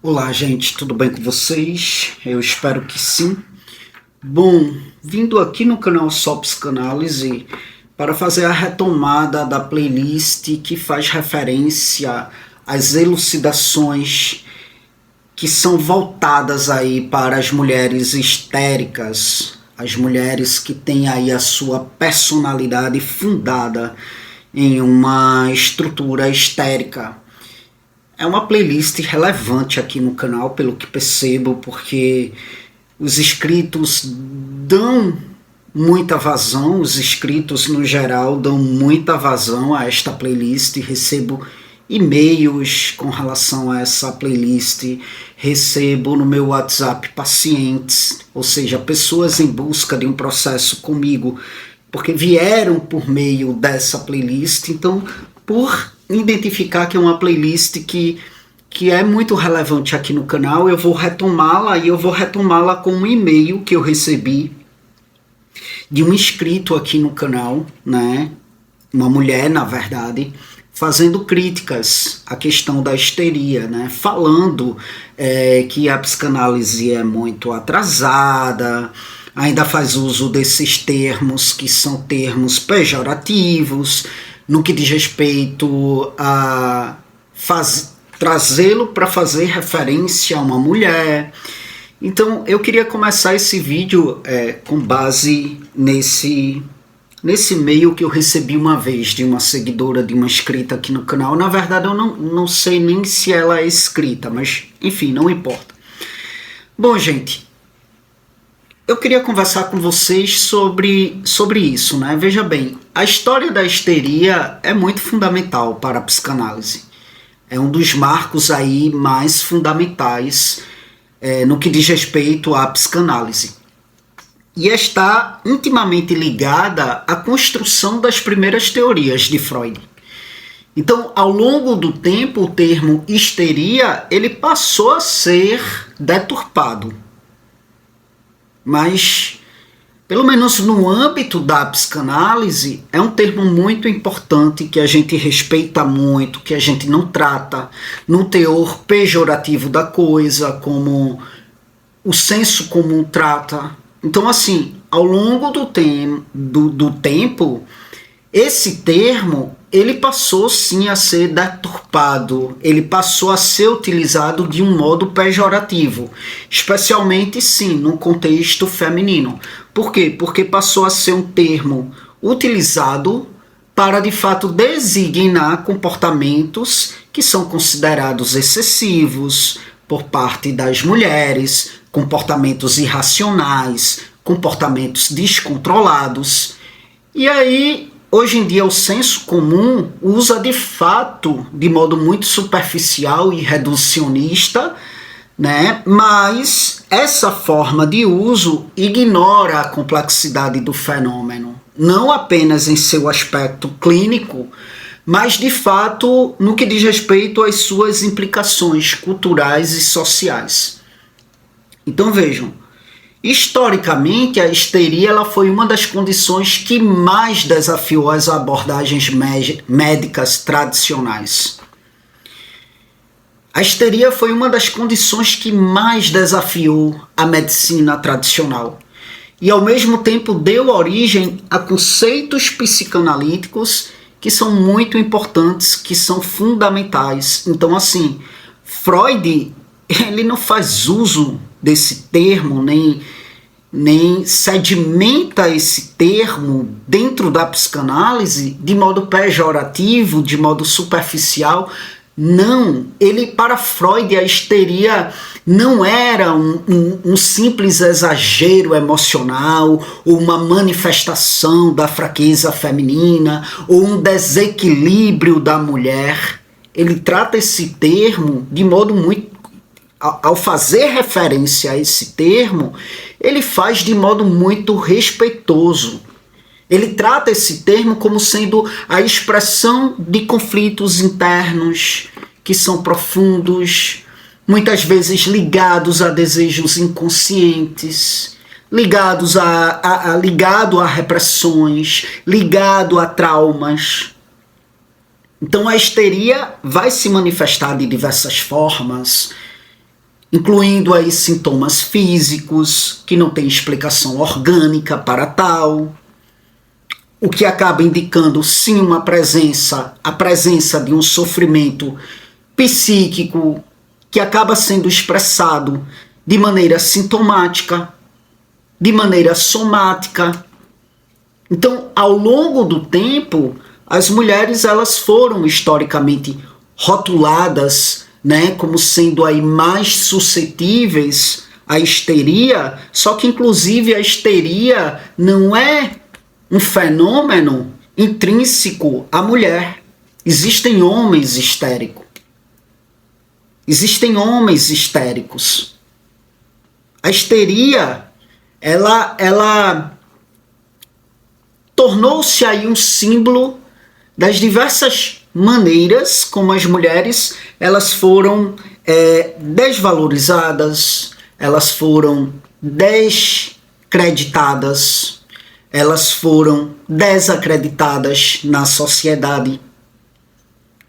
Olá, gente, tudo bem com vocês? Eu espero que sim. Bom, vindo aqui no canal Só Psicanálise para fazer a retomada da playlist que faz referência às elucidações que são voltadas aí para as mulheres histéricas, as mulheres que têm aí a sua personalidade fundada em uma estrutura histérica. É uma playlist relevante aqui no canal, pelo que percebo, porque os inscritos dão muita vazão, os inscritos no geral dão muita vazão a esta playlist. Recebo e-mails com relação a essa playlist, recebo no meu WhatsApp pacientes, ou seja, pessoas em busca de um processo comigo, porque vieram por meio dessa playlist. Então, por identificar que é uma playlist que é muito relevante aqui no canal, eu vou retomá-la, e eu vou retomá-la com um e-mail que eu recebi de um inscrito aqui no canal, né? Uma mulher, na verdade, fazendo críticas à questão da histeria, né? Falando que a psicanálise é muito atrasada, ainda faz uso desses termos que são termos pejorativos, no que diz respeito a trazê-lo para fazer referência a uma mulher. Então eu queria começar esse vídeo com base nesse e-mail que eu recebi uma vez de uma seguidora, de uma inscrita aqui no canal. Na verdade eu não sei nem se ela é inscrita, mas enfim, não importa. Bom, gente, eu queria conversar com vocês sobre isso, né? Veja bem, a história da histeria é muito fundamental para a psicanálise. É um dos marcos aí mais fundamentais no que diz respeito à psicanálise. E está intimamente ligada à construção das primeiras teorias de Freud. Então, ao longo do tempo, o termo histeria ele passou a ser deturpado. Mas, pelo menos no âmbito da psicanálise, é um termo muito importante que a gente respeita muito, que a gente não trata no teor pejorativo da coisa, como o senso comum trata. Então, assim, ao longo do tempo, esse termo ele passou sim a ser deturpado, ele passou a ser utilizado de um modo pejorativo, especialmente sim no contexto feminino. Por quê? Porque passou a ser um termo utilizado para de fato designar comportamentos que são considerados excessivos por parte das mulheres, comportamentos irracionais, comportamentos descontrolados. E aí, hoje em dia, o senso comum usa de fato, de modo muito superficial e reducionista, né? Mas essa forma de uso ignora a complexidade do fenômeno, não apenas em seu aspecto clínico, mas de fato no que diz respeito às suas implicações culturais e sociais. Então vejam, historicamente, a histeria ela foi uma das condições que mais desafiou as abordagens médicas tradicionais. A histeria foi uma das condições que mais desafiou a medicina tradicional e, ao mesmo tempo, deu origem a conceitos psicanalíticos que são muito importantes, que são fundamentais. Então, assim, Freud ele não faz uso desse termo, nem sedimenta esse termo dentro da psicanálise de modo pejorativo, de modo superficial. Não, para Freud a histeria não era um simples exagero emocional, ou uma manifestação da fraqueza feminina, ou um desequilíbrio da mulher. Ele trata esse termo de modo muito... Ao fazer referência a esse termo, ele faz de modo muito respeitoso. Ele trata esse termo como sendo a expressão de conflitos internos que são profundos, muitas vezes ligados a desejos inconscientes, ligado a repressões, ligado a traumas. Então a histeria vai se manifestar de diversas formas incluindo aí sintomas físicos, que não tem explicação orgânica para tal, o que acaba indicando sim a presença de um sofrimento psíquico que acaba sendo expressado de maneira sintomática, de maneira somática. Então, ao longo do tempo, as mulheres elas foram historicamente rotuladas, né, como sendo aí mais suscetíveis à histeria, só que inclusive a histeria não é um fenômeno intrínseco à mulher. Existem homens histéricos. Existem homens histéricos. A histeria, ela tornou-se aí um símbolo das diversas maneiras como as mulheres elas foram desvalorizadas, elas foram descreditadas, elas foram desacreditadas na sociedade.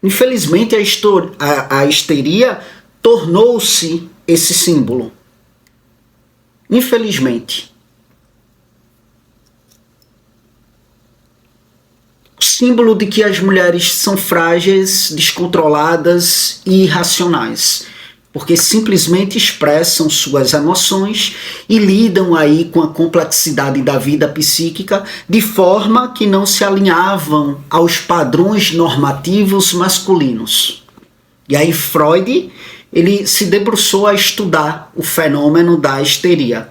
Infelizmente, a histeria tornou-se esse símbolo. Infelizmente. O símbolo de que as mulheres são frágeis, descontroladas e irracionais, porque simplesmente expressam suas emoções e lidam aí com a complexidade da vida psíquica de forma que não se alinhavam aos padrões normativos masculinos. E aí Freud, ele se debruçou a estudar o fenômeno da histeria.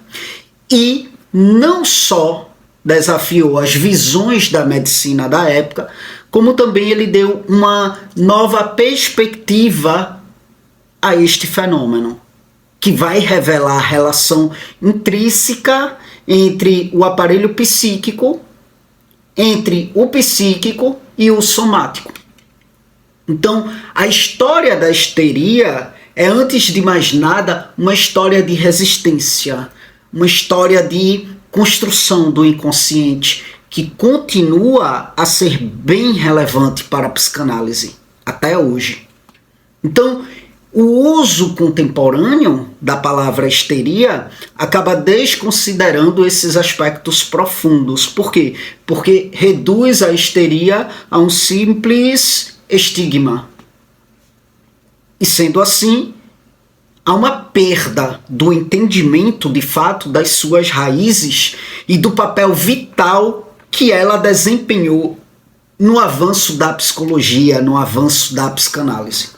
E não só desafiou as visões da medicina da época, como também ele deu uma nova perspectiva a este fenômeno, que vai revelar a relação intrínseca entre o aparelho psíquico, entre o psíquico e o somático. Então, a história da histeria é, antes de mais nada, uma história de resistência, uma história de construção do inconsciente que continua a ser bem relevante para a psicanálise até hoje. Então, o uso contemporâneo da palavra histeria acaba desconsiderando esses aspectos profundos. Por quê? Porque reduz a histeria a um simples estigma. E sendo assim, há uma perda do entendimento de fato das suas raízes e do papel vital que ela desempenhou no avanço da psicologia, no avanço da psicanálise.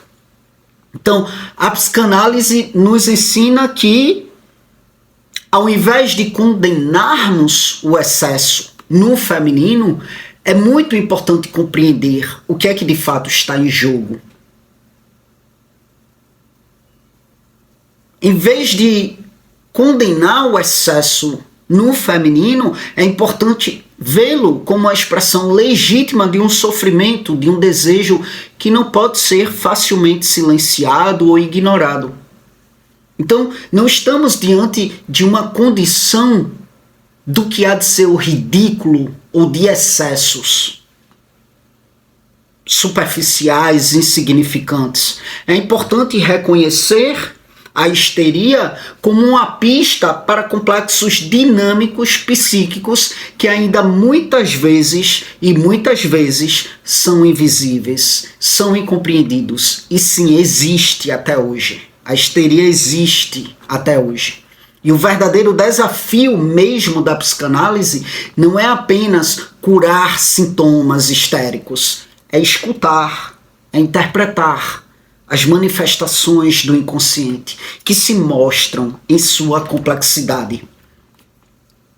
Então, a psicanálise nos ensina que, ao invés de condenarmos o excesso no feminino, é muito importante compreender o que é que de fato está em jogo. Em vez de condenar o excesso no feminino, é importante vê-lo como a expressão legítima de um sofrimento, de um desejo que não pode ser facilmente silenciado ou ignorado. Então, não estamos diante de uma condição do que há de ser o ridículo ou de excessos superficiais, insignificantes. É importante reconhecer a histeria como uma pista para complexos dinâmicos psíquicos que ainda muitas vezes são invisíveis, são incompreendidos. E sim, existe até hoje. A histeria existe até hoje. E o verdadeiro desafio mesmo da psicanálise não é apenas curar sintomas histéricos, é escutar, é interpretar as manifestações do inconsciente que se mostram em sua complexidade,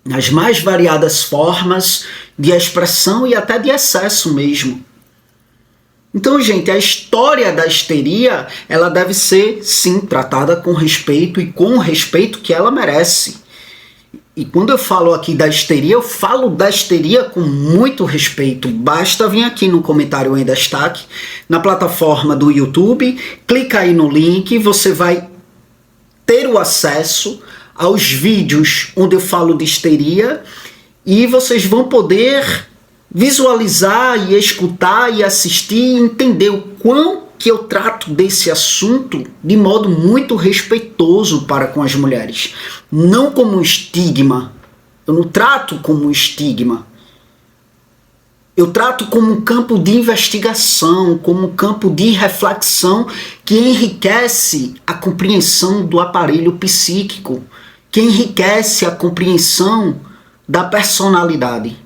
nas mais variadas formas de expressão e até de excesso mesmo. Então, gente, a história da histeria, ela deve ser, sim, tratada com respeito e com o respeito que ela merece. E quando eu falo aqui da histeria, eu falo da histeria com muito respeito. Basta vir aqui no comentário em destaque, na plataforma do YouTube, clica aí no link, você vai ter o acesso aos vídeos onde eu falo de histeria e vocês vão poder visualizar e escutar e assistir e entender o quão que eu trato desse assunto de modo muito respeitoso para com as mulheres, não como um estigma. Eu não trato como um estigma. Eu trato como um campo de investigação, como um campo de reflexão que enriquece a compreensão do aparelho psíquico, que enriquece a compreensão da personalidade.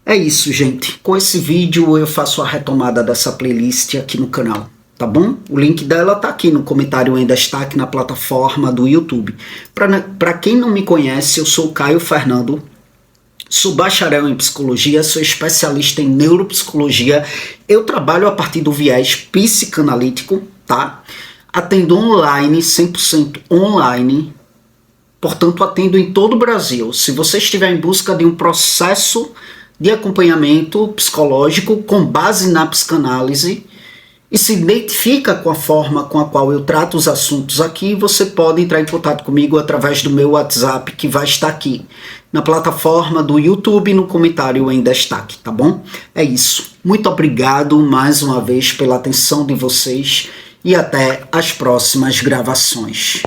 É isso, gente. Com esse vídeo eu faço a retomada dessa playlist aqui no canal, tá bom? O link dela tá aqui no comentário em destaque na plataforma do YouTube. Para quem não me conhece, eu sou o Caio Fernando, sou bacharel em psicologia, sou especialista em neuropsicologia, eu trabalho a partir do viés psicanalítico, tá? Atendo online, 100% online, portanto atendo em todo o Brasil. Se você estiver em busca de um processo de acompanhamento psicológico com base na psicanálise e se identifica com a forma com a qual eu trato os assuntos aqui, você pode entrar em contato comigo através do meu WhatsApp, que vai estar aqui na plataforma do YouTube, no comentário em destaque, tá bom? É isso. Muito obrigado mais uma vez pela atenção de vocês e até as próximas gravações.